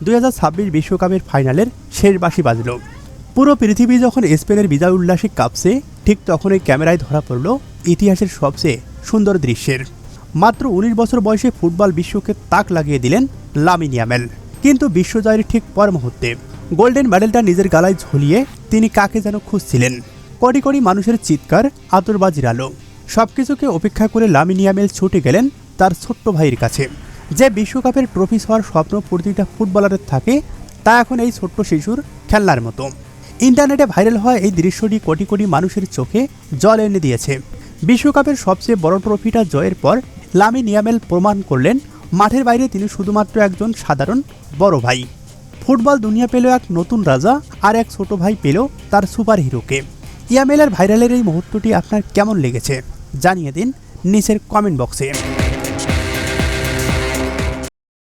2026 বিশ্বকাপের ফাইনালের শেষ বাঁশি বাজল। পুরো পৃথিবী যখন স্পেনের বিজয় উল্লাসে কাঁপছে, ঠিক তখনই ক্যামেরায় ধরা পড়ল ইতিহাসের সবচেয়ে সুন্দর দৃশ্যের। মাত্র 19 বছর বয়সে ফুটবল বিশ্বকে তাক লাগিয়ে দিলেন লামিন ইয়ামাল। কিন্তু বিশ্বজয়ের ঠিক পর মুহূর্তে গোল্ডেন মেডেলটা নিজের গালায় ঝুলিয়ে তিনি কাকে যেন খুঁজছিলেন। কোটি কোটি মানুষের চিৎকার, আতরবাজির আলো, সবকিছুকে উপেক্ষা করে লামিন ইয়ামাল ছুটে গেলেন তার ছোট্ট ভাইয়ের কাছে। যে বিশ্বকাপের ট্রফি হওয়ার স্বপ্ন প্রতিটা ফুটবলারের থাকে, তা এখন এই ছোট্ট শিশুর খেলনার মতো। ইন্টারনেটে ভাইরাল হওয়া এই দৃশ্যটি কোটি কোটি মানুষের চোখে জল এনে দিয়েছে। বিশ্বকাপের সবচেয়ে বড় ট্রফিটা জয়ের পর লামিন ইয়ামাল প্রমাণ করলেন মাঠের বাইরে তিনি শুধুমাত্র একজন সাধারণ বড় ভাই। ফুটবল দুনিয়া পেল এক নতুন রাজা, আর এক ছোট ভাই পেল তার সুপার হিরোকে। ইয়ামালের ভাইরালের এই মুহূর্তটি আপনার কেমন লেগেছে জানিয়ে দিন নিচের কমেন্ট বক্সে।